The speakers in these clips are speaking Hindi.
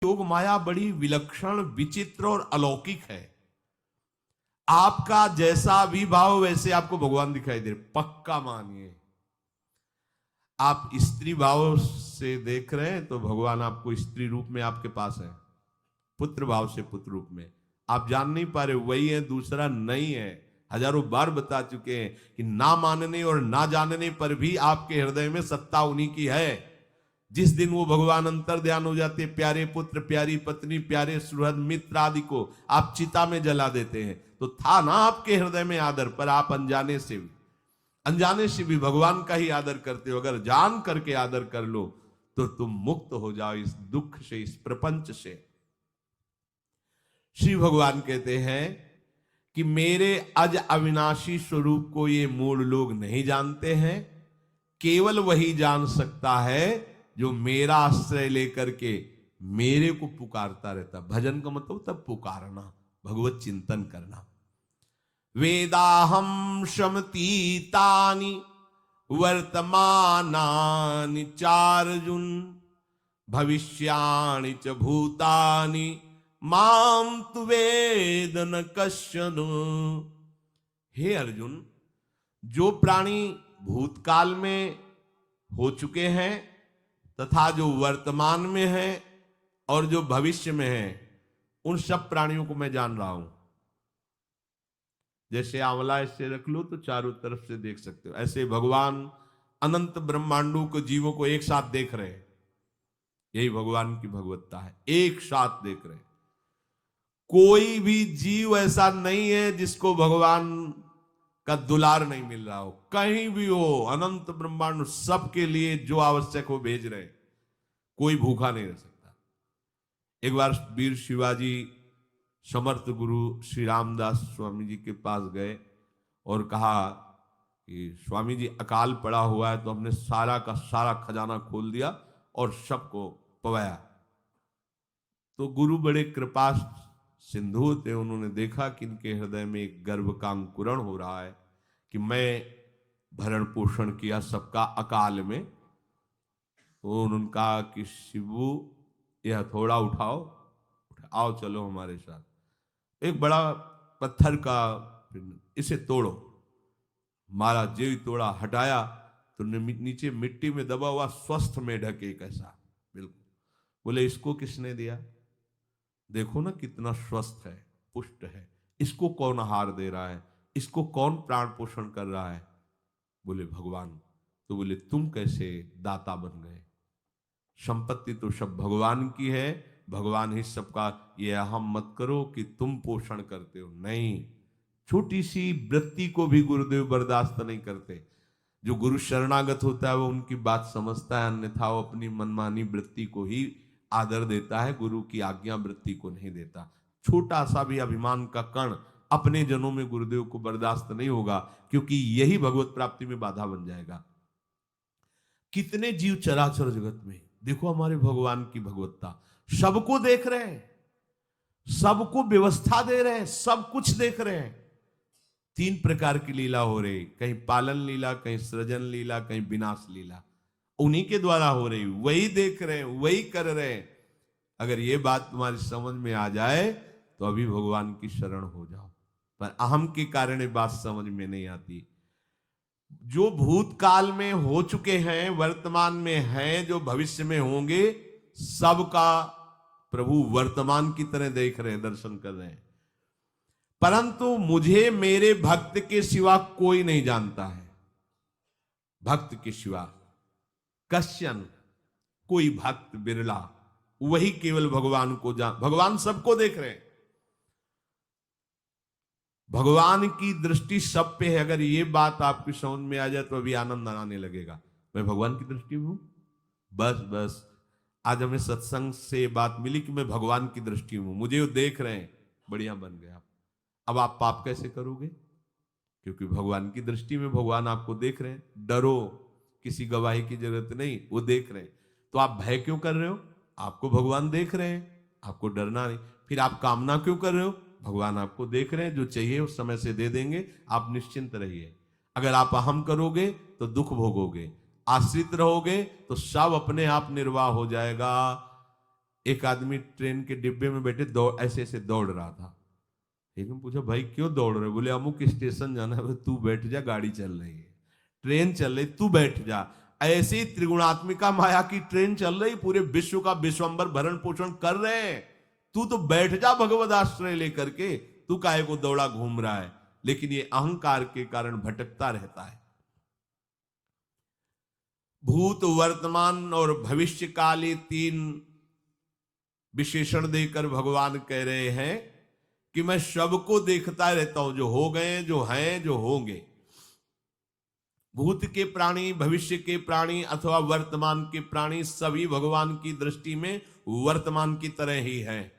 योग माया बड़ी विलक्षण, विचित्र और अलौकिक है। आपका जैसा भी भाव वैसे आपको भगवान दिखाई दे, पक्का मानिए। आप स्त्री भाव से देख रहे हैं तो भगवान आपको स्त्री रूप में आपके पास है, पुत्र भाव से पुत्र रूप में। आप जान नहीं पा रहे वही है, दूसरा नहीं है। हजारों बार बता चुके हैं कि ना मानने और ना जानने पर भी आपके हृदय में सत्ता उन्हीं की है। जिस दिन वो भगवान अंतर ध्यान हो जाते, प्यारे पुत्र, प्यारी पत्नी, प्यारे सुहृद मित्र आदि को आप चिता में जला देते हैं, तो था ना आपके हृदय में आदर, पर आप अनजाने से भी भगवान का ही आदर करते हो। अगर जान करके आदर कर लो तो तुम मुक्त हो जाओ इस दुख से, इस प्रपंच से। श्री भगवान कहते हैं कि मेरे अज अविनाशी स्वरूप को ये मूढ़ लोग नहीं जानते हैं। केवल वही जान सकता है जो मेरा आश्रय लेकर के मेरे को पुकारता रहता। भजन का मतलब तब पुकारना, भगवत चिंतन करना। वेदाहम शमतीतानि वर्तमानानि चार्जुन भविष्याणि च भूतानि माम तु वेद न कश्चन। हे अर्जुन, जो प्राणी भूतकाल में हो चुके हैं तथा जो वर्तमान में है और जो भविष्य में है, उन सब प्राणियों को मैं जान रहा हूं। जैसे आंवला ऐसे रख लो तो चारों तरफ से देख सकते हो, ऐसे भगवान अनंत ब्रह्मांडों को, जीवों को एक साथ देख रहे हैं। यही भगवान की भगवत्ता है, एक साथ देख रहे हैं। कोई भी जीव ऐसा नहीं है जिसको भगवान का दुलार नहीं मिल रहा हो। कहीं भी हो, अनंत ब्रह्मांड सबके लिए जो आवश्यक हो भेज रहे। कोई भूखा नहीं रह सकता। एक बार वीर शिवाजी समर्थ गुरु श्री रामदास स्वामी जी के पास गए और कहा कि स्वामी जी अकाल पड़ा हुआ है, तो हमने सारा का सारा खजाना खोल दिया और सबको पवाया। तो गुरु बड़े कृपा सिंधु थे, उन्होंने देखा कि इनके हृदय में एक गर्व का अंकुरण हो रहा है कि मैं भरण पोषण किया सबका अकाल में। तो उन्होंने कहा कि शिवू, यह थोड़ा उठाओ, आओ चलो हमारे साथ। एक बड़ा पत्थर का, इसे तोड़ो। मारा, जेवी तोड़ा, हटाया तो नीचे मिट्टी में दबा हुआ स्वस्थ में ढके कैसा, बिल्कुल। बोले इसको किसने दिया? देखो ना कितना स्वस्थ है, पुष्ट है। इसको कौन आहार दे रहा है? इसको कौन प्राण पोषण कर रहा है? बोले भगवान। तो बोले तुम कैसे दाता बन गए? संपत्ति तो सब भगवान की है, भगवान ही सबका। ये अहम मत करो कि तुम पोषण करते हो, नहीं। छोटी सी वृत्ति को भी गुरुदेव बर्दाश्त नहीं करते। जो गुरु शरणागत होता है वो उनकी बात समझता है, अन्यथा वो अपनी मनमानी वृत्ति को ही आदर देता है, गुरु की आज्ञा वृत्ति को नहीं देता। छोटा सा भी अभिमान का कण अपने जनों में गुरुदेव को बर्दाश्त नहीं होगा, क्योंकि यही भगवत प्राप्ति में बाधा बन जाएगा। कितने जीव चराचर जगत में, देखो हमारे भगवान की भगवत्ता। सबको देख रहे हैं, सबको व्यवस्था दे रहे हैं, सब कुछ देख रहे हैं। 3 प्रकार की लीला हो रही, कहीं पालन लीला, कहीं सृजन लीला, कहीं विनाश लीला। उन्हीं के द्वारा हो रही, वही देख रहे हैं, वही कर रहे हैं। अगर ये बात तुम्हारी समझ में आ जाए तो अभी भगवान की शरण हो जाओ। पर अहम के कारण ये बात समझ में नहीं आती। जो भूतकाल में हो चुके हैं, वर्तमान में हैं, जो भविष्य में होंगे, सबका प्रभु वर्तमान की तरह देख रहे हैं, दर्शन कर रहे हैं। परंतु मुझे मेरे भक्त के सिवा कोई नहीं जानता है। भक्त के सिवा कश्यन, कोई भक्त बिरला, वही केवल भगवान को जान। भगवान सबको देख रहे हैं, भगवान की दृष्टि सब पे है। अगर ये बात आपकी समझ में आ जाए तो अभी आनंद आने लगेगा। मैं भगवान की दृष्टि में हूं, बस आज हमें सत्संग से बात मिली कि मैं भगवान की दृष्टि में हूं, मुझे वो देख रहे हैं। बढ़िया, बन गया। अब आप पाप कैसे करोगे? क्योंकि भगवान की दृष्टि में भगवान आपको देख रहे हैं। डरो, किसी गवाही की जरूरत नहीं, वो देख रहे हैं। तो आप भय क्यों कर रहे हो? आपको भगवान देख रहे हैं, आपको डरना नहीं। फिर आप कामना क्यों कर रहे हो? भगवान आपको देख रहे हैं, जो चाहिए उस समय से दे देंगे, आप निश्चिंत रहिए। अगर आप अहम करोगे तो दुख भोगोगे, आश्रित रहोगे तो सब अपने आप निर्वाह हो जाएगा। एक आदमी ट्रेन के डिब्बे में बैठे दौड़ ऐसे ऐसे दौड़ रहा था। एक ने पूछा भाई क्यों दौड़ रहे? बोले अमुक स्टेशन जाना है। तू बैठ जा, गाड़ी चल रही है, ट्रेन चल रही, तू बैठ जा। ऐसी त्रिगुणात्मिका माया की ट्रेन चल रही, पूरे विश्व का विश्वंबर भरण पोषण कर रहे हैं, तू तो बैठ जा भगवद आश्रय लेकर के, तू काहे को दौड़ा घूम रहा है? लेकिन ये अहंकार के कारण भटकता रहता है। भूत, वर्तमान और भविष्य काल, ये तीन विशेषण देकर भगवान कह रहे हैं कि मैं सबको देखता रहता हूं, जो हो गए, जो हैं, जो होंगे। भूत के प्राणी, भविष्य के प्राणी अथवा वर्तमान के प्राणी सभी भगवान की दृष्टि में वर्तमान की तरह ही है।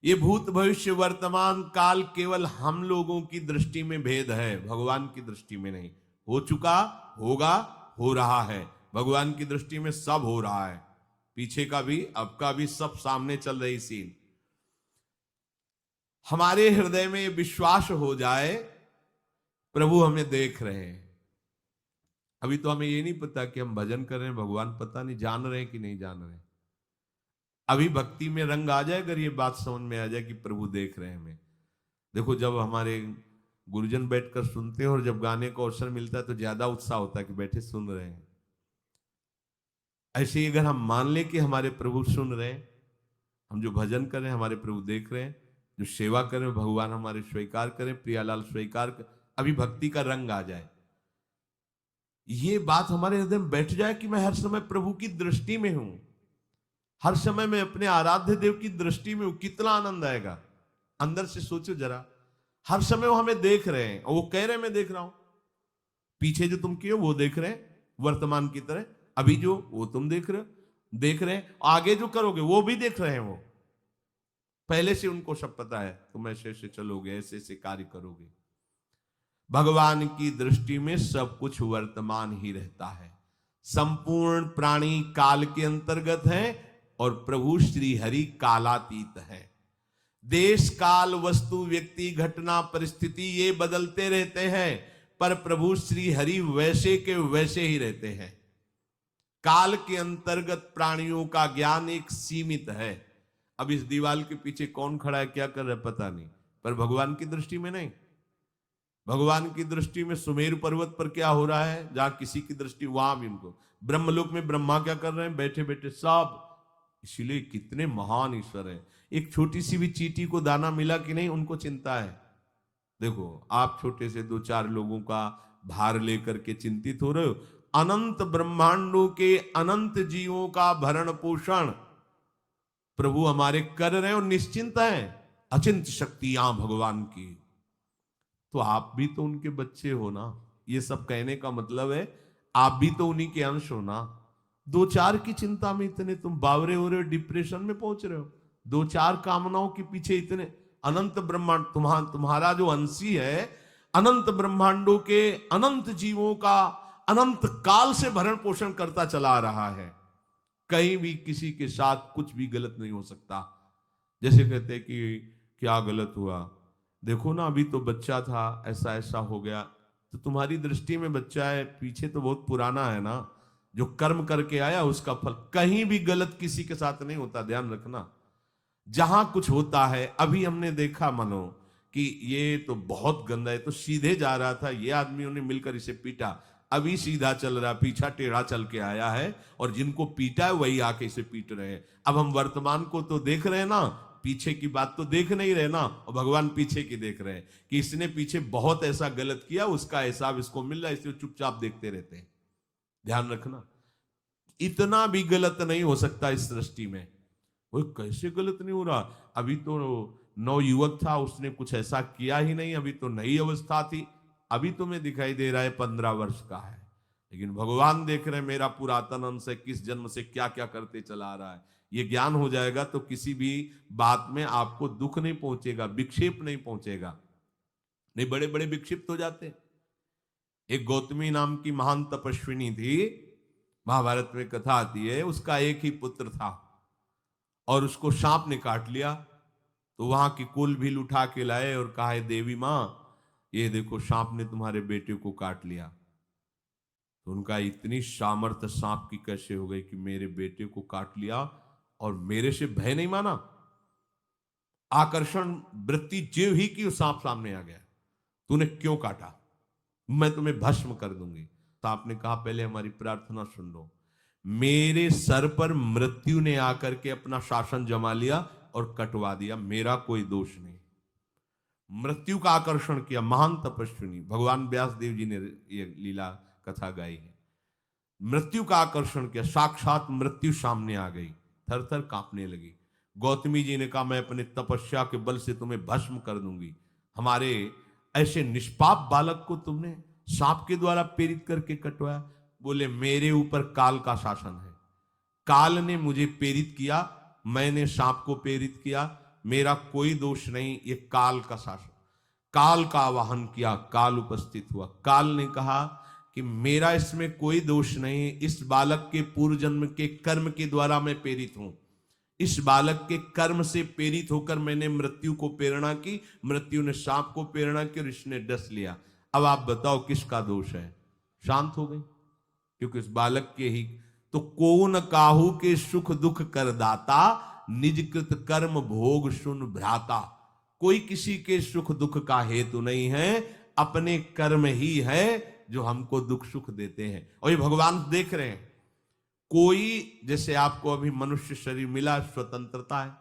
ये भूत, भविष्य, वर्तमान काल केवल हम लोगों की दृष्टि में भेद है, भगवान की दृष्टि में नहीं। हो चुका, होगा, हो रहा है, भगवान की दृष्टि में सब हो रहा है। पीछे का भी, अब का भी, सब सामने चल रही सीन। हमारे हृदय में विश्वास हो जाए प्रभु हमें देख रहे हैं। अभी तो हमें ये नहीं पता कि हम भजन कर रहे हैं, भगवान पता नहीं जान रहे हैं कि नहीं जान रहे हैं। अभी भक्ति में रंग आ जाए, अगर ये बात समझ में आ जाए कि प्रभु देख रहे हैं हमें। देखो, जब हमारे गुरुजन बैठकर सुनते हैं और जब गाने को अवसर मिलता है तो ज्यादा उत्साह होता है कि बैठे सुन रहे हैं। ऐसे ही अगर हम मान लें कि हमारे प्रभु सुन रहे हैं, हम जो भजन कर रहे हैं हमारे प्रभु देख रहे हैं, जो सेवा कर रहे हैं भगवान हमारे स्वीकार करें, प्रियालाल स्वीकार कर, अभी भक्ति का रंग आ जाए, ये बात हमारे हृदय में बैठ जाए कि मैं हर समय प्रभु की दृष्टि में हूं, हर समय मैं अपने आराध्य देव की दृष्टि में हूं, कितना आनंद आएगा। अंदर से सोचो जरा, हर समय वो हमें देख रहे हैं और वो कह रहे हैं मैं देख रहा हूं। पीछे जो तुम किए वो देख रहे हैं वर्तमान की तरह, अभी जो वो तुम देख रहे हैं, आगे जो करोगे वो भी देख रहे हैं। वो पहले से उनको सब पता है, तुम ऐसे ऐसे चलोगे, ऐसे ऐसे कार्य करोगे। भगवान की दृष्टि में सब कुछ वर्तमान ही रहता है। संपूर्ण प्राणी काल के अंतर्गत है और प्रभु श्री हरि कालातीत है। देश, काल, वस्तु, व्यक्ति, घटना, परिस्थिति ये बदलते रहते हैं, पर प्रभु श्री हरि वैसे के वैसे ही रहते हैं। काल के अंतर्गत प्राणियों का ज्ञान एक सीमित है। अब इस दीवाल के पीछे कौन खड़ा है, क्या कर रहा है पता नहीं, पर भगवान की दृष्टि में नहीं। भगवान की दृष्टि में सुमेरु पर्वत पर क्या हो रहा है, जहां किसी की दृष्टि, वहां भी उनको, ब्रह्मलोक में ब्रह्मा क्या कर रहे हैं, बैठे बैठे सब। इसीलिए कितने महान ईश्वर हैं। एक छोटी सी भी चींटी को दाना मिला कि नहीं, उनको चिंता है। देखो, आप छोटे से 2-4 लोगों का भार लेकर के चिंतित हो रहे हो, अनंत ब्रह्मांडों के अनंत जीवों का भरण पोषण प्रभु हमारे कर रहे हैं और निश्चिंत हैं। अचिंत शक्तियां भगवान की, तो आप भी तो उनके बच्चे हो ना। ये सब कहने का मतलब है आप भी तो उन्हीं के अंश हो ना। 2-4 की चिंता में इतने तुम बावरे हो रहे हो, डिप्रेशन में पहुंच रहे हो, 2-4 कामनाओं के पीछे इतने। अनंत ब्रह्मांड तुम्हारा जो अंशी है, अनंत ब्रह्मांडों के अनंत जीवों का अनंत काल से भरण पोषण करता चला आ रहा है। कहीं भी किसी के साथ कुछ भी गलत नहीं हो सकता। जैसे कहते हैं कि क्या गलत हुआ, देखो ना अभी तो बच्चा था, ऐसा ऐसा हो गया, तो तुम्हारी दृष्टि में बच्चा है, पीछे तो बहुत पुराना है ना, जो कर्म करके आया उसका फल। कहीं भी गलत किसी के साथ नहीं होता, ध्यान रखना। जहां कुछ होता है, अभी हमने देखा मनो कि ये तो बहुत गंदा है, तो सीधे जा रहा था, ये आदमियों ने मिलकर इसे पीटा, अभी सीधा चल रहा, पीछा टेढ़ा चल के आया है, और जिनको पीटा है वही आके इसे पीट रहे हैं। अब हम वर्तमान को तो देख रहे हैं ना, पीछे की बात तो देख नहीं रहे ना, और भगवान पीछे की देख रहे हैं कि इसने पीछे बहुत ऐसा गलत किया, उसका हिसाब इसको मिल रहा है, इसलिए चुपचाप देखते रहते हैं। ध्यान रखना, इतना भी गलत नहीं हो सकता इस सृष्टि में। वो कैसे गलत नहीं हो रहा, अभी तो नौ युवक था, उसने कुछ ऐसा किया ही नहीं, अभी तो नई अवस्था थी, अभी तुम्हें दिखाई दे रहा है 15 वर्ष का है, लेकिन भगवान देख रहे हैं मेरा पुरातन अंश है, किस जन्म से क्या क्या करते चला आ रहा है। ये ज्ञान हो जाएगा तो किसी भी बात में आपको दुख नहीं पहुंचेगा, विक्षेप नहीं पहुंचेगा। नहीं, बड़े बड़े विक्षिप्त हो जाते। एक गौतमी नाम की महान तपस्विनी थी, महाभारत में कथा आती है, उसका एक ही पुत्र था और उसको सांप ने काट लिया। तो वहां की कुल भी उठा के लाए और कहा, देवी मां ये देखो सांप ने तुम्हारे बेटे को काट लिया। तो उनका इतनी सामर्थ्य सांप की कैसे हो गई कि मेरे बेटे को काट लिया और मेरे से भय नहीं माना। आकर्षण वृत्ति जीव ही की सांप सामने आ गया, तूने क्यों काटा, मैं तुम्हें भस्म कर दूंगी। तो आपने कहा पहले हमारी प्रार्थना सुन लो। मेरे सर पर मृत्यु ने आकर के अपना शासन जमा लिया और कटवा दिया, मेरा कोई दोष नहीं। मृत्यु का आकर्षण किया, महान तपस्विनी भगवान व्यास देव जी ने ये लीला कथा गाई है। मृत्यु का आकर्षण किया, साक्षात मृत्यु सामने आ गई, थर थर कांपने लगी। गौतमी जी ने कहा मैं अपने तपस्या के बल से तुम्हें भस्म कर दूंगी। हमारे ऐसे निष्पाप बालक को तुमने सांप के द्वारा प्रेरित करके कटवाया। बोले मेरे ऊपर काल का शासन है, काल ने मुझे प्रेरित किया, मैंने सांप को प्रेरित किया, मेरा कोई दोष नहीं, ये काल का शासन। काल का आवाहन किया, काल उपस्थित हुआ। काल ने कहा कि मेरा इसमें कोई दोष नहीं, इस बालक के पूर्व जन्म के कर्म के द्वारा मैं प्रेरित हूं। इस बालक के कर्म से प्रेरित होकर मैंने मृत्यु को प्रेरणा की, मृत्यु ने सांप को प्रेरणा की और इसने डस लिया। अब आप बताओ किसका दोष है? शांत हो गई, क्योंकि इस बालक के ही तो कौन काहू के सुख दुख कर दाता, निजकृत कर्म भोग सुन भ्राता। कोई किसी के सुख दुख का हेतु नहीं है, अपने कर्म ही है जो हमको दुख सुख देते हैं। और ये भगवान देख रहे हैं। कोई जैसे आपको अभी मनुष्य शरीर मिला, स्वतंत्रता है,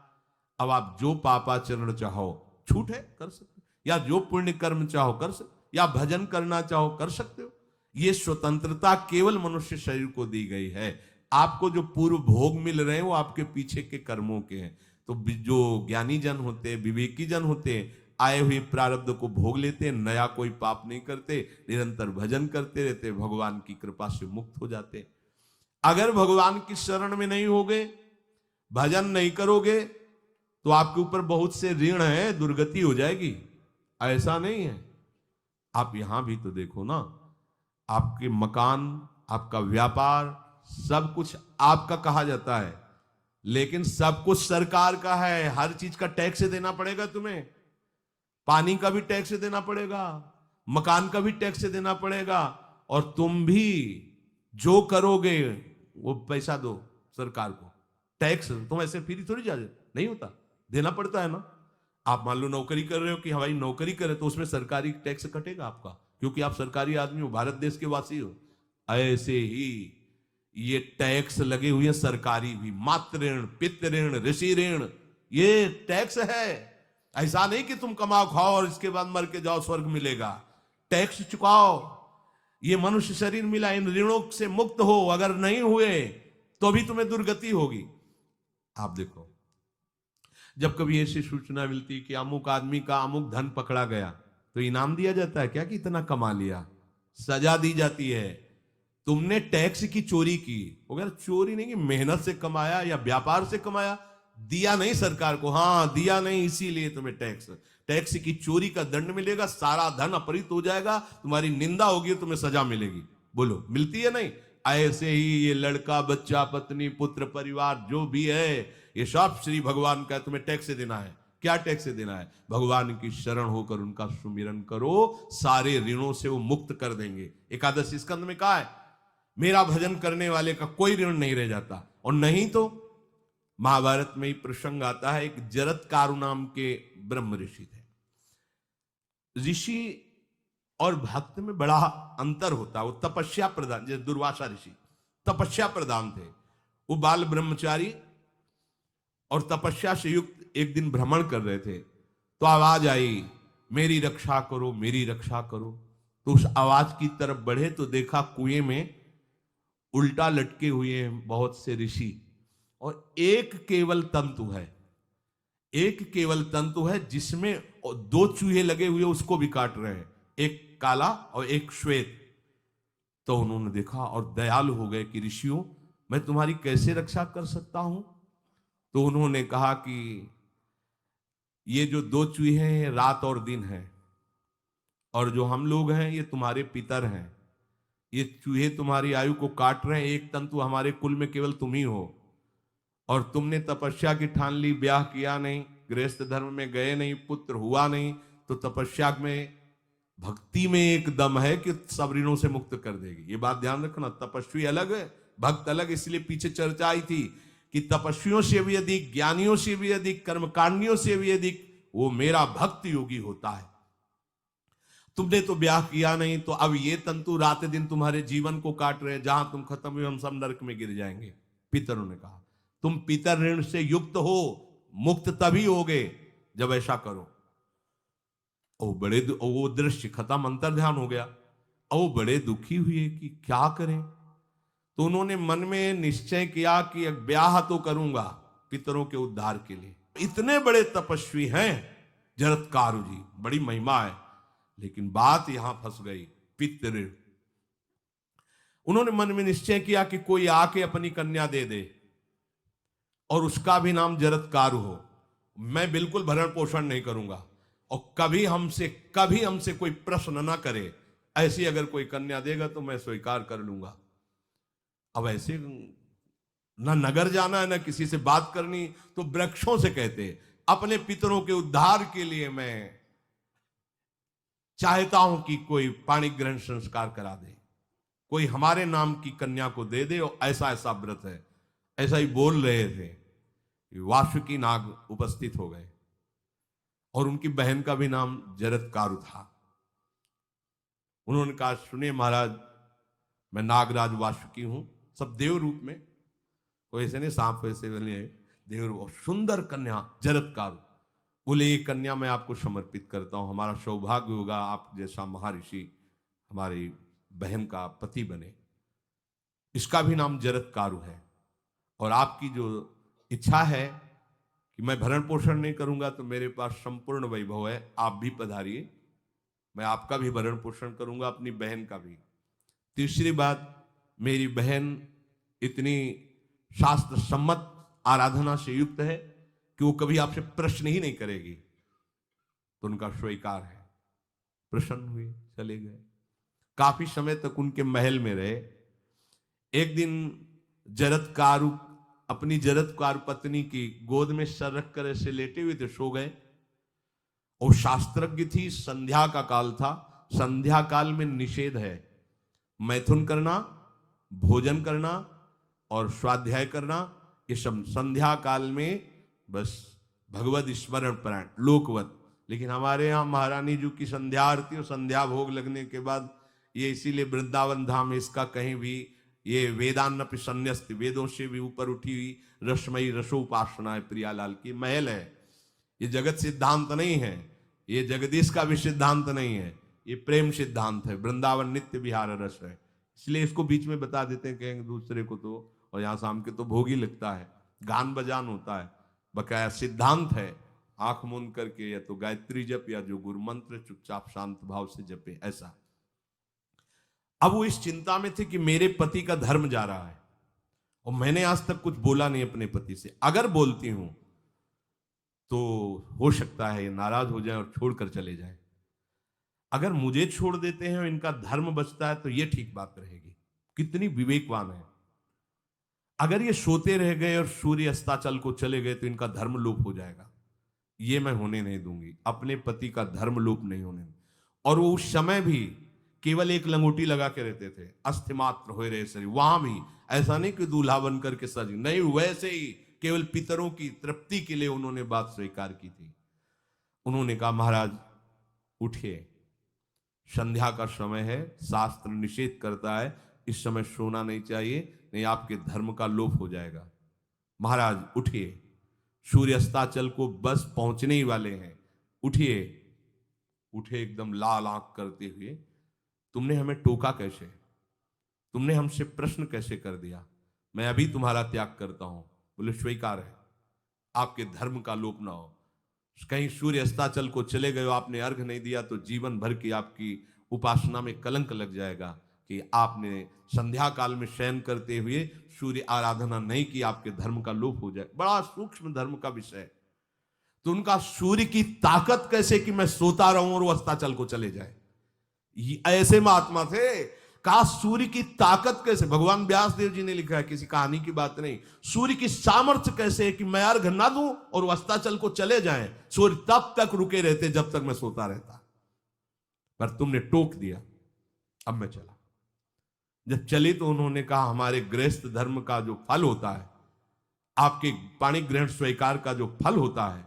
अब आप जो पापाचरण चाहो छूट है कर सकते हो, या जो पुण्य कर्म चाहो कर सकते, या भजन करना चाहो कर सकते हो। ये स्वतंत्रता केवल मनुष्य शरीर को दी गई है। आपको जो पूर्व भोग मिल रहे हैं वो आपके पीछे के कर्मों के हैं। तो जो ज्ञानी जन होते हैं, विवेकी जन होते हैं, आए हुए प्रारब्ध को भोग लेते हैं, नया कोई पाप नहीं करते, निरंतर भजन करते रहते, भगवान की कृपा से मुक्त हो जाते। अगर भगवान की शरण में नहीं होगे, भजन नहीं करोगे, तो आपके ऊपर बहुत से ऋण है, दुर्गति हो जाएगी। ऐसा नहीं है। आप यहां भी तो देखो ना, आपके मकान, आपका व्यापार, सब कुछ आपका कहा जाता है, लेकिन सब कुछ सरकार का है। हर चीज का टैक्स देना पड़ेगा तुम्हें। पानी का भी टैक्स देना पड़ेगा, मकान का भी टैक्स देना पड़ेगा, और तुम भी जो करोगे वो पैसा दो सरकार को। टैक्स तुम ऐसे फ्री थोड़ी जा नहीं होता, देना पड़ता है ना। आप मान लो नौकरी कर रहे हो कि हमारी नौकरी करे, तो उसमें सरकारी टैक्स कटेगा आपका, क्योंकि आप सरकारी आदमी हो, भारत देश के वासी हो। ऐसे ही ये टैक्स लगे हुए हैं सरकारी भी, मातृ ऋण, पितृ ऋण, ऋषि ऋण, ये टैक्स है। ऐसा नहीं कि तुम कमाओ खाओ और इसके बाद मर के जाओ स्वर्ग मिलेगा। टैक्स चुकाओ। ये मनुष्य शरीर मिला, इन ऋणों से मुक्त हो। अगर नहीं हुए तो भी तुम्हें दुर्गति होगी। आप देखो, जब कभी ऐसी सूचना मिलती कि अमुक आदमी का अमुक धन पकड़ा गया, तो इनाम दिया जाता है क्या कि इतना कमा लिया? सजा दी जाती है। तुमने टैक्स की चोरी की, अगर चोरी नहीं की मेहनत से कमाया या व्यापार से कमाया, दिया नहीं सरकार को, हाँ दिया नहीं, इसीलिए तुम्हें टैक्स की चोरी का दंड मिलेगा, सारा धन अपहृत हो जाएगा, तुम्हारी निंदा होगी, तुम्हें सजा मिलेगी। बोलो मिलती है नहीं? ऐसे ही ये लड़का, बच्चा, पत्नी, पुत्र, परिवार जो भी है, ये सब श्री भगवान का तुम्हें टैक्स देना है। क्या टैक्स देना है? भगवान की शरण होकर उनका सुमिरन करो, सारे ऋणों से वो मुक्त कर देंगे। एकादश स्कंद में कहा है, मेरा भजन करने वाले का कोई ऋण नहीं रह जाता। और नहीं तो महाभारत में ही प्रसंग आता है, एक जरत कारु नाम के ब्रह्म ऋषि थे। ऋषि और भक्त में बड़ा अंतर होता है। वो तपस्या प्रधान, जैसे दुर्वासा ऋषि तपस्या प्रधान थे, वो बाल ब्रह्मचारी और तपस्या से युक्त एक दिन भ्रमण कर रहे थे, तो आवाज आई, मेरी रक्षा करो, मेरी रक्षा करो। तो उस आवाज की तरफ बढ़े तो देखा कुएं में उल्टा लटके हुए हैं बहुत से ऋषि, और एक केवल तंतु है, एक केवल तंतु है जिसमें दो चूहे लगे हुए, उसको भी काट रहे हैं, एक काला और एक श्वेत। तो उन्होंने देखा और दयालु हो गए कि ऋषियों, मैं तुम्हारी कैसे रक्षा कर सकता हूं? तो उन्होंने कहा कि ये जो दो चूहे हैं रात और दिन है, और जो हम लोग हैं ये तुम्हारे पितर हैं। ये चूहे तुम्हारी आयु को काट रहे हैं, एक तंतु हमारे कुल में केवल तुम ही हो, और तुमने तपस्या की ठान ली, ब्याह किया नहीं, गृहस्थ धर्म में गए नहीं, पुत्र हुआ नहीं, तो तपस्या में, भक्ति में एक दम है कि सब ऋणों से मुक्त कर देगी। ये बात ध्यान रखना। तपस्वी अलग है, भक्त अलग। इसलिए पीछे चर्चा आई थी कि तपस्वियों से भी अधिक, ज्ञानियों से भी अधिक, कर्मकांडियों से भी अधिक वो मेरा भक्त योगी होता है। तुमने तो ब्याह किया नहीं, तो अब ये तंतु रात दिन तुम्हारे जीवन को काट रहे हैं, जहां तुम खत्म हुए हम सब नरक में गिर जाएंगे। पितरों ने कहा तुम पितर ऋण से युक्त हो, मुक्त तभी होगे जब ऐसा करो। वो दृश्य खत्म, अंतर ध्यान हो गया। वो बड़े दुखी हुए कि क्या करें। तो उन्होंने मन में निश्चय किया कि ब्याह तो करूंगा पितरों के उद्धार के लिए। इतने बड़े तपस्वी हैं जरत्कारु जी, बड़ी महिमा है, लेकिन बात यहां फंस गई। पितृ, उन्होंने मन में निश्चय किया कि कोई आके अपनी कन्या दे दे और उसका भी नाम जरत्कारु हो। मैं बिल्कुल भरण पोषण नहीं करूंगा और कभी हमसे कोई प्रश्न ना करे। ऐसी अगर कोई कन्या देगा तो मैं स्वीकार कर लूंगा। अब ऐसे ना नगर जाना है ना किसी से बात करनी, तो वृक्षों से कहते अपने पितरों के उद्धार के लिए मैं चाहता हूं कि कोई पाणी ग्रहण संस्कार करा दे, कोई हमारे नाम की कन्या को दे दे, और ऐसा ऐसा व्रत है। ऐसा ही बोल रहे थे, वासुकी नाग उपस्थित हो गए और उनकी बहन का भी नाम जरत्कारु था। उन्होंने कहा सुनिए महाराज, मैं नागराज वासुकी हूं, सब देव रूप में, कोई ऐसे नहीं सांप वैसे वाले, देव रूप, सुंदर कन्या जरत्कारु। बोले ये कन्या मैं आपको समर्पित करता हूं, हमारा सौभाग्य होगा आप जैसा महर्षि हमारी बहन का पति बने। इसका भी नाम जरत्कारु है, और आपकी जो इच्छा है कि मैं भरण पोषण नहीं करूंगा, तो मेरे पास संपूर्ण वैभव है, आप भी पधारिए, मैं आपका भी भरण पोषण करूंगा, अपनी बहन का भी। तीसरी बात, मेरी बहन इतनी शास्त्र सम्मत आराधना से युक्त है कि वो कभी आपसे प्रश्न ही नहीं करेगी। तो उनका स्वीकार है। प्रसन्न हुए, चले गए। काफी समय तक उनके महल में रहे। एक दिन जरत्कारु अपनी जरत्कारु पत्नी की गोद में सर रख कर ऐसे लेटे हुए थे, सो गए। और शास्त्रज्ञ थी, संध्या का काल था। संध्या काल में निषेध है मैथुन करना, भोजन करना और स्वाध्याय करना, ये सब संध्या काल में बस भगवत स्मरण प्राण लोकवत। लेकिन हमारे यहाँ महारानी जी की संध्या आरती और संध्या भोग लगने के बाद ये, इसीलिए वृंदावन धाम इसका कहीं भी ये वेदान्नपि संन्यस्त, वेदों से भी ऊपर उठी हुई रसमयी रसोपासना है प्रियालाल की महल है। ये जगत सिद्धांत नहीं है, ये जगदीश का भी सिद्धांत नहीं है, ये प्रेम सिद्धांत है। वृंदावन नित्य विहार रस है, इसलिए इसको बीच में बता देते हैं कहेंगे दूसरे को तो, और यहाँ शाम के तो भोग ही लगता है, गान बजान होता है, बकाया सिद्धांत है। आंख मूंद करके या तो गायत्री जप या जो गुरु मंत्र चुपचाप शांत भाव से जपे, ऐसा। अब वो इस चिंता में थे कि मेरे पति का धर्म जा रहा है, और मैंने आज तक कुछ बोला नहीं अपने पति से, अगर बोलती हूं तो हो सकता है ये नाराज हो जाए और छोड़कर चले जाए। अगर मुझे छोड़ देते हैं और इनका धर्म बचता है तो ये ठीक बात रहेगी। कितनी विवेकवान है। अगर ये सोते रह गए और सूर्य अस्ताचल को चले गए तो इनका धर्म लोप हो जाएगा, ये मैं होने नहीं दूंगी, अपने पति का धर्म लोप नहीं होने। और वो उस समय भी केवल एक लंगोटी लगा के रहते थे, अस्थिमात्र हो रहे शरीर। वहां भी ऐसा नहीं कि दूल्हा बन करके सज, नहीं, वैसे ही केवल पितरों की तृप्ति के लिए उन्होंने बात स्वीकार की थी। उन्होंने कहा महाराज उठिए, संध्या का समय है, शास्त्र निषेध करता है इस समय सोना नहीं चाहिए, नहीं आपके धर्म का लोप हो जाएगा। महाराज उठिए, सूर्य अस्ताचल को बस पहुंचने ही वाले हैं, उठिए। उठे एकदम लाल आंख करते हुए, तुमने हमें टोका कैसे, तुमने हमसे प्रश्न कैसे कर दिया, मैं अभी तुम्हारा त्याग करता हूं। बोले स्वीकार है, आपके धर्म का लोप ना हो। कहीं सूर्य अस्ताचल को चले गए, आपने अर्घ नहीं दिया तो जीवन भर की आपकी उपासना में कलंक लग जाएगा कि आपने संध्या काल में शयन करते हुए सूर्य आराधना नहीं की, आपके धर्म का लोप हो जाए। बड़ा सूक्ष्म धर्म का विषय। तो उनका सूर्य की ताकत कैसे कि मैं सोता रहूं और वो अस्ताचल को चले जाए, ऐसे महात्मा थे। कहा सूर्य की ताकत कैसे, भगवान व्यास देव जी ने लिखा है, किसी कहानी की बात नहीं। सूर्य की सामर्थ्य कैसे है कि मैं अर्घ ना दूं और अस्ताचल को चले जाएं, सूर्य तब तक रुके रहते जब तक मैं सोता रहता, पर तुमने टोक दिया, अब मैं चला। जब चले तो उन्होंने कहा हमारे गृहस्थ धर्म का जो फल होता है आपके पाणी ग्रहण स्वीकार का जो फल होता है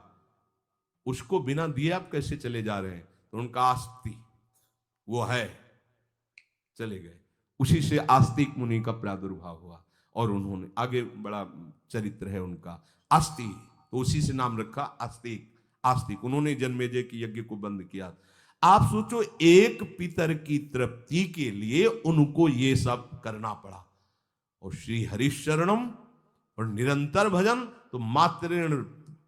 उसको बिना दिए आप कैसे चले जा रहे हैं? तो उनका आस्ति वो है, चले गए। उसी से आस्तिक मुनि का प्रादुर्भाव हुआ और उन्होंने आगे बड़ा चरित्र है उनका, आस्ति, तो उसी से नाम रखा आस्तिक। आस्तिक उन्होंने जन्मेजय की यज्ञ को बंद किया। आप सोचो, एक पितर की तृप्ति के लिए उनको ये सब करना पड़ा। और श्री हरिशरणम और निरंतर भजन, तो मातृण,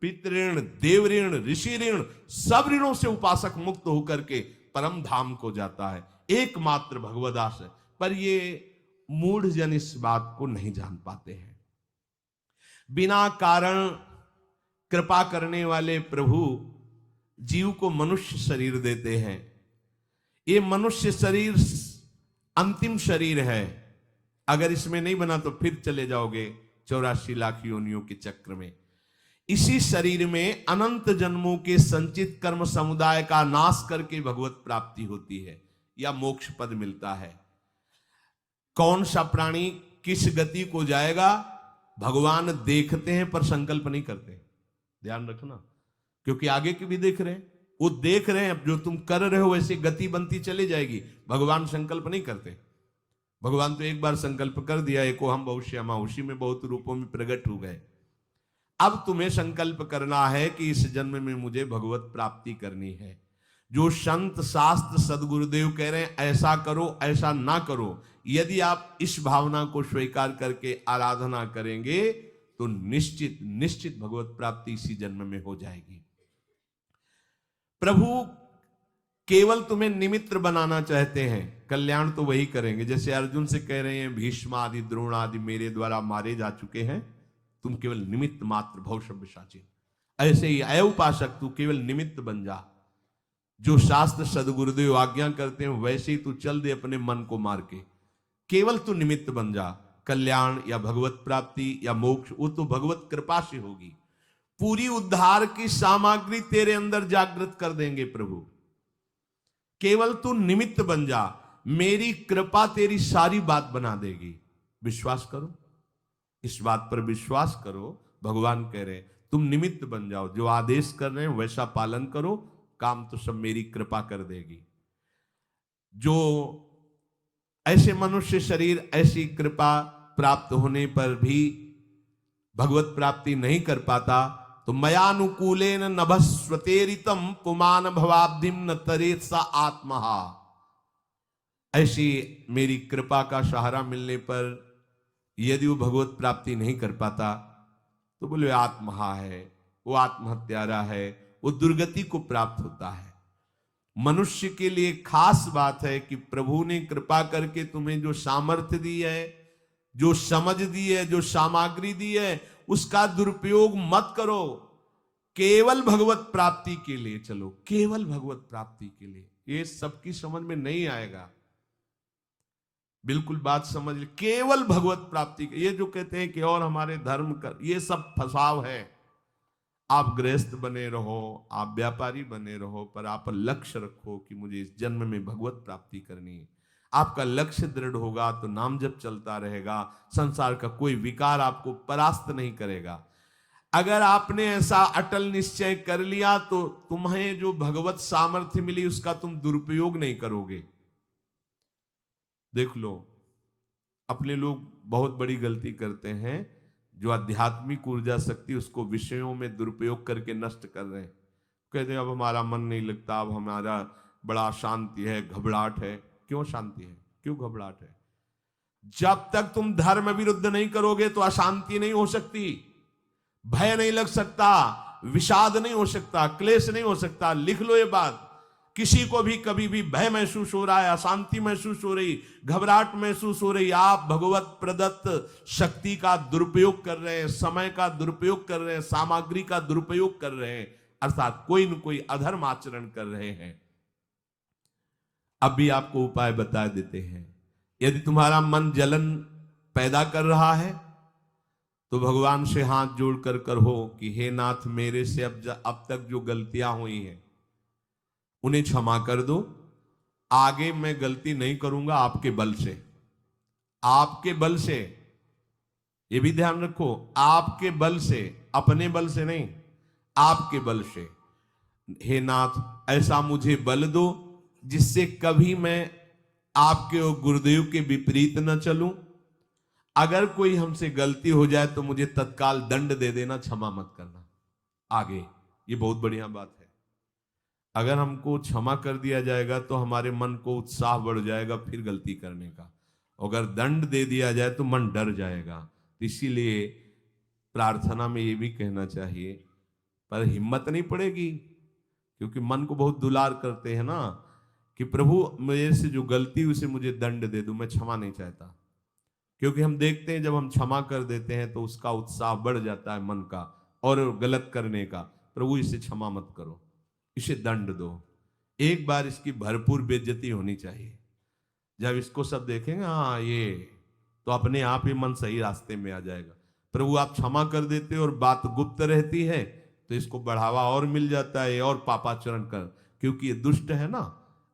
पितृण, देवऋण, ऋषि ऋण, सब ऋणों से उपासक मुक्त होकर के परम धाम को जाता है। एकमात्र भगवदास है। पर ये मूढ़ जन इस बात को नहीं जान पाते हैं। बिना कारण कृपा करने वाले प्रभु जीव को मनुष्य शरीर देते हैं। ये मनुष्य शरीर अंतिम शरीर है। अगर इसमें नहीं बना तो फिर चले जाओगे 84 लाख योनियों के चक्र में। इसी शरीर में अनंत जन्मों के संचित कर्म समुदाय का नाश करके भगवत प्राप्ति होती है या मोक्ष पद मिलता है। कौन सा प्राणी किस गति को जाएगा भगवान देखते हैं पर संकल्प नहीं करते। ध्यान रखना, क्योंकि आगे की भी देख रहे हैं। वो देख रहे हैं जो तुम कर रहे हो वैसे गति बनती चली जाएगी। भगवान संकल्प नहीं करते। भगवान तो एक बार संकल्प कर दिया, एको हम बहुश्यामा, उसी में बहुत रूपों में प्रकट हो गए। अब तुम्हें संकल्प करना है कि इस जन्म में मुझे भगवत प्राप्ति करनी है। जो संत शास्त्र सदगुरुदेव कह रहे हैं ऐसा करो ऐसा ना करो, यदि आप इस भावना को स्वीकार करके आराधना करेंगे तो निश्चित निश्चित भगवत प्राप्ति इसी जन्म में हो जाएगी। प्रभु केवल तुम्हें निमित्त बनाना चाहते हैं, कल्याण तो वही करेंगे। जैसे अर्जुन से कह रहे हैं भीष्म आदि द्रोण आदि मेरे द्वारा मारे जा चुके हैं, तुम केवल निमित्त मात्र भव सव्यसाची। ऐसे ही अय उपासक तू केवल निमित्त बन जा। जो शास्त्र सदगुरुदेव आज्ञा करते हैं वैसे ही तू चल दे अपने मन को मार के। केवल तू निमित्त बन जा। कल्याण या भगवत प्राप्ति या मोक्ष वो तो भगवत कृपा से होगी। पूरी उद्धार की सामग्री तेरे अंदर जागृत कर देंगे प्रभु। केवल तू निमित्त बन जा, मेरी कृपा तेरी सारी बात बना देगी। विश्वास करो, इस बात पर विश्वास करो। भगवान कह रहे हैं तुम निमित्त बन जाओ, जो आदेश कर रहे हैं वैसा पालन करो, काम तो सब मेरी कृपा कर देगी। जो ऐसे मनुष्य शरीर ऐसी कृपा प्राप्त होने पर भी भगवत प्राप्ति नहीं कर पाता, तो मयानुकूलेन नभस्वतेरितम पुमान भवाब्धिम न तरेत सा आत्महा। ऐसी मेरी कृपा का सहारा मिलने पर यदि वो भगवत प्राप्ति नहीं कर पाता तो बोले आत्महा है, वो आत्महत्यारा है, वो दुर्गति को प्राप्त होता है। मनुष्य के लिए खास बात है कि प्रभु ने कृपा करके तुम्हें जो सामर्थ्य दी है, जो समझ दी है, जो सामग्री दी है, उसका दुरुपयोग मत करो। केवल भगवत प्राप्ति के लिए चलो, केवल भगवत प्राप्ति के लिए। ये सबकी समझ में नहीं आएगा, बिल्कुल बात समझ ले। केवल भगवत प्राप्ति, ये जो कहते हैं कि और हमारे धर्म कर, ये सब फसाव है। आप गृहस्थ बने रहो, आप व्यापारी बने रहो, पर आप लक्ष्य रखो कि मुझे इस जन्म में भगवत प्राप्ति करनी है। आपका लक्ष्य दृढ़ होगा तो नाम जप चलता रहेगा, संसार का कोई विकार आपको परास्त नहीं करेगा। अगर आपने ऐसा अटल निश्चय कर लिया तो तुम्हें जो भगवत सामर्थ्य मिली उसका तुम दुरुपयोग नहीं करोगे। देख लो, अपने लोग बहुत बड़ी गलती करते हैं, जो आध्यात्मिक ऊर्जा शक्ति उसको विषयों में दुरुपयोग करके नष्ट कर रहे हैं। कहते हैं अब हमारा मन नहीं लगता, अब हमारा बड़ा शांति है, घबराहट है। क्यों शांति है, क्यों घबराहट है? जब तक तुम धर्म विरुद्ध नहीं करोगे तो अशांति नहीं हो सकती, भय नहीं लग सकता, विषाद नहीं हो सकता, क्लेश नहीं हो सकता। लिख लो ये बात। किसी को भी कभी भी भय महसूस हो रहा है, अशांति महसूस हो रही, घबराहट महसूस हो रही, आप भगवत प्रदत्त शक्ति का दुरुपयोग कर रहे हैं, समय का दुरुपयोग कर रहे हैं, सामग्री का दुरुपयोग कर रहे हैं, अर्थात कोई न कोई अधर्म आचरण कर रहे हैं। अब भी आपको उपाय बता देते हैं। यदि तुम्हारा मन जलन पैदा कर रहा है तो भगवान से हाथ जोड़कर कहो कि हे नाथ, मेरे से अब तक जो गलतियां हुई हैं उन्हें क्षमा कर दो। आगे मैं गलती नहीं करूंगा, आपके बल से, आपके बल से। ये भी ध्यान रखो, आपके बल से, अपने बल से नहीं, आपके बल से। हे नाथ ऐसा मुझे बल दो जिससे कभी मैं आपके और गुरुदेव के विपरीत न चलूं। अगर कोई हमसे गलती हो जाए तो मुझे तत्काल दंड दे देना, क्षमा मत करना। आगे ये बहुत बढ़िया बात है। अगर हमको क्षमा कर दिया जाएगा तो हमारे मन को उत्साह बढ़ जाएगा फिर गलती करने का। अगर दंड दे दिया जाए तो मन डर जाएगा। इसीलिए प्रार्थना में ये भी कहना चाहिए, पर हिम्मत नहीं पड़ेगी, क्योंकि मन को बहुत दुलार करते हैं ना, कि प्रभु मेरे से जो गलती उसे मुझे दंड दे दो, मैं क्षमा नहीं चाहता। क्योंकि हम देखते हैं जब हम क्षमा कर देते हैं तो उसका उत्साह बढ़ जाता है मन का और गलत करने का। प्रभु इसे क्षमा मत करो, इसे दंड दो। एक बार इसकी भरपूर बेइज्जती होनी चाहिए। जब इसको सब देखेंगे हाँ ये, तो अपने आप ही मन सही रास्ते में आ जाएगा। प्रभु आप क्षमा कर देते हो और बात गुप्त रहती है तो इसको बढ़ावा और मिल जाता है और पापाचरण कर, क्योंकि ये दुष्ट है ना।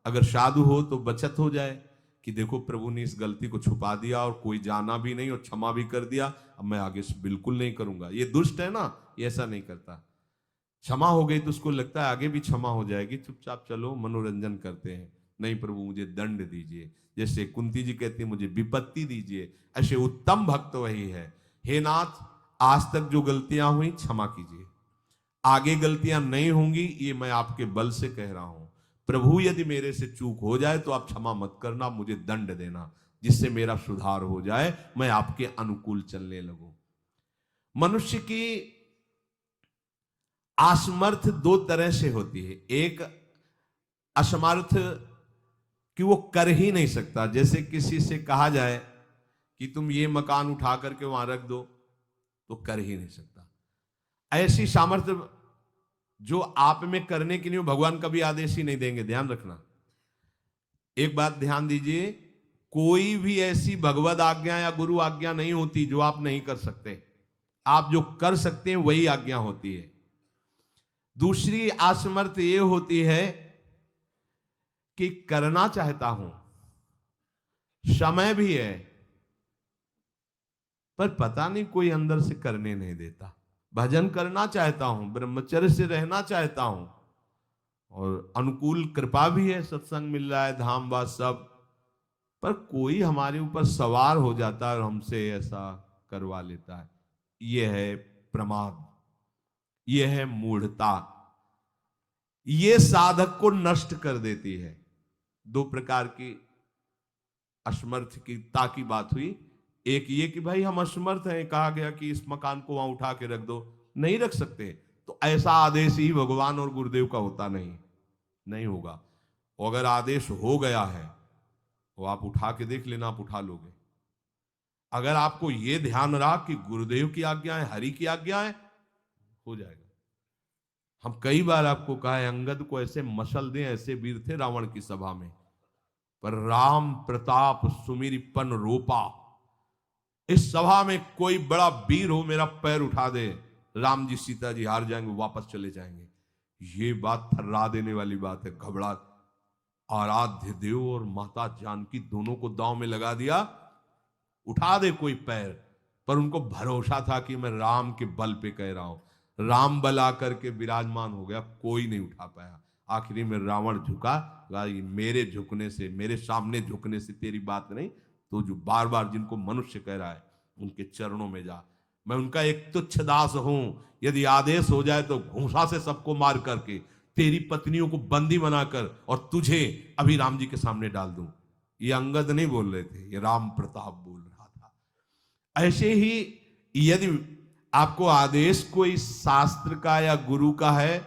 अगर साधु हो तो बचत हो जाए कि देखो प्रभु ने इस गलती को छुपा दिया और कोई जाना भी नहीं और क्षमा भी कर दिया, अब मैं आगे से बिल्कुल नहीं करूंगा। ये दुष्ट है ना, ये ऐसा नहीं करता। क्षमा हो गई तो उसको लगता है आगे भी क्षमा हो जाएगी, चुपचाप चलो मनोरंजन करते हैं। नहीं प्रभु मुझे दंड दीजिए, जैसे कुंती जी कहती है मुझे विपत्ति दीजिए, ऐसे उत्तम भक्त वही है। हे नाथ आज तक जो गलतियां हुई क्षमा कीजिए, आगे गलतियां नहीं होंगी, ये मैं आपके बल से कह रहा हूं। प्रभु यदि मेरे से चूक हो जाए तो आप क्षमा मत करना, मुझे दंड देना, जिससे मेरा सुधार हो जाए, मैं आपके अनुकूल चलने लगूं। मनुष्य की असमर्थ दो तरह से होती है। एक असमर्थ कि वो कर ही नहीं सकता, जैसे किसी से कहा जाए कि तुम ये मकान उठा करके वहां रख दो, तो कर ही नहीं सकता। ऐसी सामर्थ्य जो आप में करने के लिए भगवान कभी आदेश ही नहीं देंगे, ध्यान रखना। एक बात ध्यान दीजिए, कोई भी ऐसी भगवद आज्ञा या गुरु आज्ञा नहीं होती जो आप नहीं कर सकते। आप जो कर सकते हैं वही आज्ञा होती है। दूसरी असमर्थ ये होती है कि करना चाहता हूं, समय भी है, पर पता नहीं कोई अंदर से करने नहीं देता। भजन करना चाहता हूं, ब्रह्मचर्य से रहना चाहता हूं, और अनुकूल कृपा भी है, सत्संग मिल रहा है, धाम वास सब, पर कोई हमारे ऊपर सवार हो जाता है और हमसे ऐसा करवा लेता है। यह है प्रमाद, यह है मूढ़ता, यह साधक को नष्ट कर देती है। दो प्रकार की असमर्थता की बात हुई। एक ये कि भाई हम असमर्थ हैं, कहा गया कि इस मकान को वहां उठा के रख दो, नहीं रख सकते, तो ऐसा आदेश ही भगवान और गुरुदेव का होता नहीं होगा। और अगर आदेश हो गया है तो आप उठा के देख लेना, आप उठा लोगे। अगर आपको यह ध्यान रहा कि गुरुदेव की आज्ञा है, हरि की आज्ञा है, हो जाएगा। हम कई बार आपको कहा है, अंगद को ऐसे मसल दें, ऐसे वीर थे रावण की सभा में, पर राम प्रताप सुमिरपन रोपा। इस सभा में कोई बड़ा वीर हो, मेरा पैर उठा दे, राम जी सीता जी हार जाएंगे, वापस चले जाएंगे। ये बात थर्रा देने वाली बात है। घबरा, आराध्य देव और माता जानकी दोनों को दांव में लगा दिया, उठा दे कोई पैर। पर उनको भरोसा था कि मैं राम के बल पे कह रहा हूं। राम बल आकर के विराजमान हो गया, कोई नहीं उठा पाया। आखिरी में रावण झुका, मेरे झुकने से, मेरे सामने झुकने से तेरी बात नहीं, तो जो बार बार जिनको मनुष्य कह रहा है उनके चरणों में जा, मैं उनका एक तुच्छ दास हूं। यदि आदेश हो जाए तो घूंसा से सबको मार करके तेरी पत्नियों को बंदी बनाकर और तुझे अभी राम जी के सामने डाल दूं। ये अंगद नहीं बोल रहे थे, ये राम प्रताप बोल रहा था। ऐसे ही यदि आपको आदेश कोई शास्त्र का या गुरु का है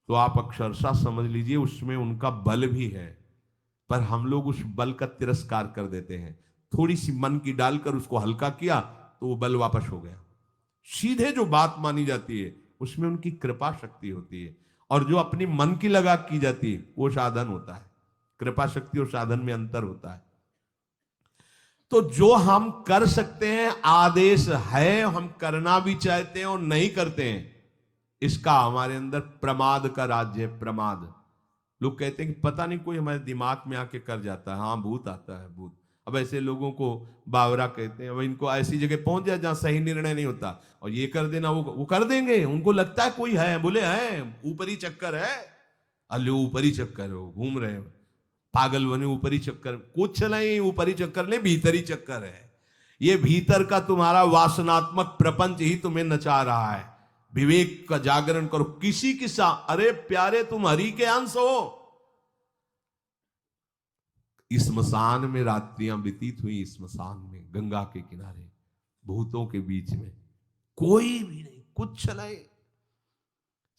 तो आप अक्षरशः समझ लीजिए उसमें उनका बल भी है, पर हम लोग उस बल का तिरस्कार कर देते हैं। थोड़ी सी मन की डालकर उसको हल्का किया तो वो बल वापस हो गया। सीधे जो बात मानी जाती है उसमें उनकी कृपा शक्ति होती है, और जो अपनी मन की लगा की जाती है वो साधन होता है। कृपा शक्ति और साधन में अंतर होता है। तो जो हम कर सकते हैं, आदेश है, हम करना भी चाहते हैं और नहीं करते हैं, इसका हमारे अंदर प्रमाद का राज्य है। प्रमाद। लोग कहते हैं कि पता नहीं कोई हमारे दिमाग में आके कर जाता है। हाँ भूत आता है, भूत। अब ऐसे लोगों को बावरा कहते हैं। अब इनको ऐसी जगह पहुंच जाए जहां सही निर्णय नहीं होता, और ये कर देना वो कर देंगे। उनको लगता है कोई है, बोले है ऊपरी चक्कर है, अल्ले ऊपरी चक्कर हो, घूम रहे हैं पागल बने, ऊपरी चक्कर कुछ नहीं, ऊपरी चक्कर नहीं, भीतरी चक्कर है। ये भीतर का तुम्हारा वासनात्मक प्रपंच ही तुम्हें नचा रहा है। विवेक का जागरण करो। किसी की अरे प्यारे तुम हरि के अंश हो। स्मशान में रात्रियां व्यतीत हुई, स्मशान में गंगा के किनारे भूतों के बीच में, कोई भी नहीं, कुछ नहीं।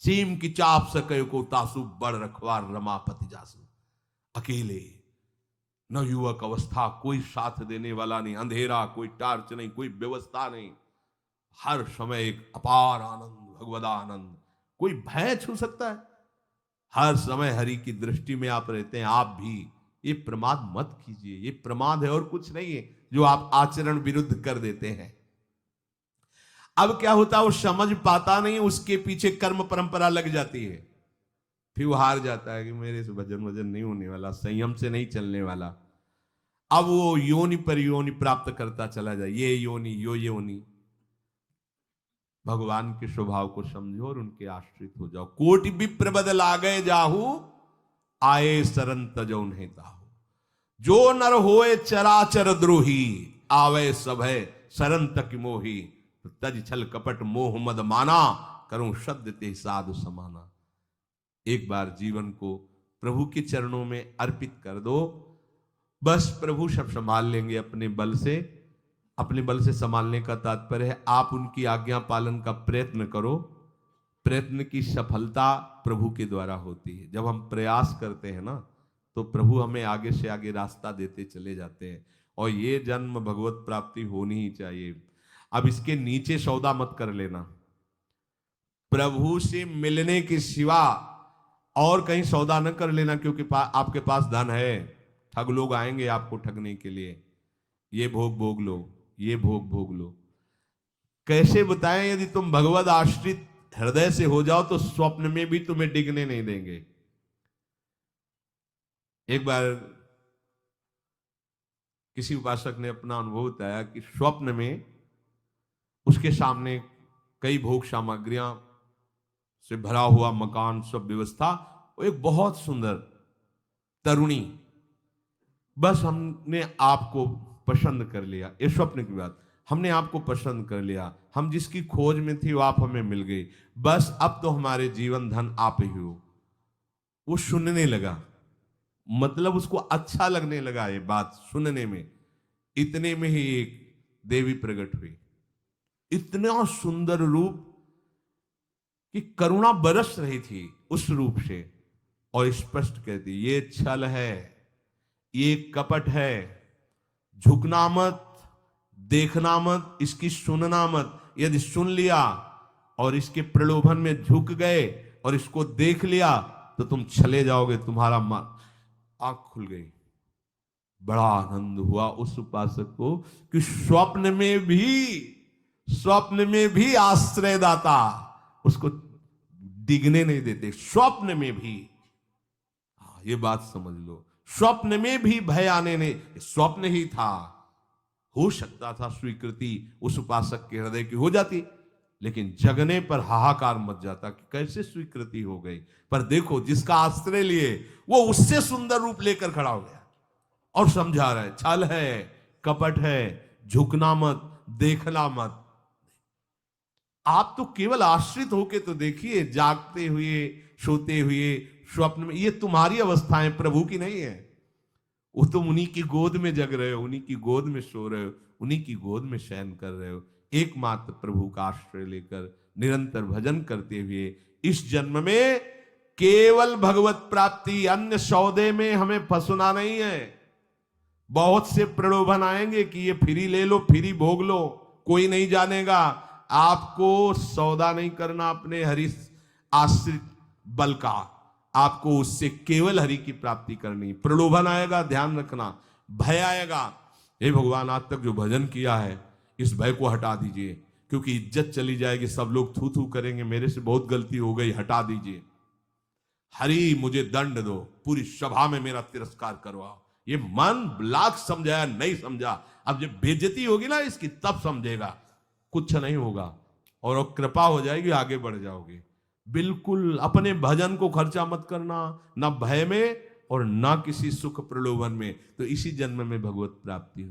सीम की चाप सके को तासु बड़ रखवार रमापति जासु, अकेले, न युवक अवस्था, कोई साथ देने वाला नहीं, अंधेरा, कोई टार्च नहीं, कोई व्यवस्था नहीं, हर समय एक अपार आनंद, भगवदानंद। कोई भय छू सकता है? हर समय हरि की दृष्टि में आप रहते हैं। आप भी ये प्रमाद मत कीजिए, ये प्रमाद है और कुछ नहीं है जो आप आचरण विरुद्ध कर देते हैं। अब क्या होता है, वो समझ पाता नहीं, उसके पीछे कर्म परंपरा लग जाती है, फिर वो हार जाता है कि मेरे से भजन वजन नहीं होने वाला, संयम से नहीं चलने वाला। अब वो योनि पर योनि प्राप्त करता चला जाए, ये योनि यो योनि। भगवान के स्वभाव को समझो और उनके आश्रित हो जाओ। कोटि विप्र बदल आ गए जाहू, आए सरन तजो नहीं ताहू। जो नर होए चराचर द्रोही, आवे सभय सरन तक मोही। तज छल कपट मोह मद माना, करूं शब्द ते साधु समाना। एक बार जीवन को प्रभु के चरणों में अर्पित कर दो, बस प्रभु सब संभाल लेंगे अपने बल से। अपने बल से संभालने का तात्पर्य है आप उनकी आज्ञा पालन का प्रयत्न करो। प्रयत्न की सफलता प्रभु के द्वारा होती है। जब हम प्रयास करते हैं ना, तो प्रभु हमें आगे से आगे रास्ता देते चले जाते हैं, और ये जन्म भगवत प्राप्ति होनी ही चाहिए। अब इसके नीचे सौदा मत कर लेना। प्रभु से मिलने के सिवा और कहीं सौदा न कर लेना, क्योंकि आपके पास धन है। ठग लोग आएंगे आपको ठगने के लिए, ये भोग भोग लो, ये भोग भोग लो। कैसे बताएं? यदि तुम भगवत आश्रित हृदय से हो जाओ तो स्वप्न में भी तुम्हें डिगने नहीं देंगे। एक बार किसी उपासक ने अपना अनुभव बताया कि स्वप्न में उसके सामने कई भोग सामग्रियां से भरा हुआ मकान, सब व्यवस्था, एक बहुत सुंदर तरुणी, बस हमने आपको पसंद कर लिया। ये स्वप्न की बात, हमने आपको पसंद कर लिया, हम जिसकी खोज में थी वो आप हमें मिल गई, बस अब तो हमारे जीवन धन आप ही हो। वो सुनने लगा, मतलब उसको अच्छा लगने लगा ये बात सुनने में। इतने में ही एक देवी प्रकट हुई, इतना सुंदर रूप कि करुणा बरस रही थी उस रूप से, और स्पष्ट कहती ये छल है, ये कपट है, झुकना मत, देखना मत, इसकी सुनना मत। यदि सुन लिया और इसके प्रलोभन में झुक गए और इसको देख लिया तो तुम चले जाओगे, तुम्हारा आंख खुल गई। बड़ा आनंद हुआ उस उपासक को कि स्वप्न में भी आश्रयदाता उसको डिगने नहीं देते। स्वप्न में भी, ये बात समझ लो, स्वप्न में भी भय आने नहीं, स्वप्न ही था। हो सकता था स्वीकृति उस उपासक के हृदय की हो जाती, लेकिन जगने पर हाहाकार मच जाता कि कैसे स्वीकृति हो गई। पर देखो, जिसका आश्रय लिए वो उससे सुंदर रूप लेकर खड़ा हो गया और समझा रहा है छल है, कपट है, झुकना मत, देखना मत। आप तो केवल आश्रित होके तो देखिए, जागते हुए, सोते हुए, स्वप्न में, ये तुम्हारी अवस्थाएं, प्रभु की नहीं है। वो तुम उन्हीं की गोद में जग रहे हो, उन्हीं की गोद में सो रहे हो, उन्हीं की गोद में शयन कर रहे हो। एकमात्र प्रभु का आश्रय लेकर निरंतर भजन करते हुए इस जन्म में केवल भगवत प्राप्ति, अन्य सौदे में हमें फंसना नहीं है। बहुत से प्रलोभन आएंगे कि ये फ्री ले लो, फ्री भोग लो, कोई नहीं जानेगा। आपको सौदा नहीं करना अपने हरि आश्रित बल का, आपको उससे केवल हरि की प्राप्ति करनी। प्रलोभन आएगा, ध्यान रखना, भय आएगा। हे भगवान, आज तक जो भजन किया है इस भय को हटा दीजिए, क्योंकि इज्जत चली जाएगी, सब लोग थू थू करेंगे, मेरे से बहुत गलती हो गई, हटा दीजिए। हरि मुझे दंड दो, पूरी सभा में मेरा तिरस्कार करवाओ, ये मन लाख समझाया नहीं समझा, अब जब बेइज्जती होगी ना इसकी तब समझेगा, कुछ नहीं होगा और वो कृपा हो जाएगी, आगे बढ़ जाओगे। बिल्कुल अपने भजन को खर्चा मत करना, ना भय में और ना किसी सुख प्रलोभन में, तो इसी जन्म में भगवत प्राप्ति हो।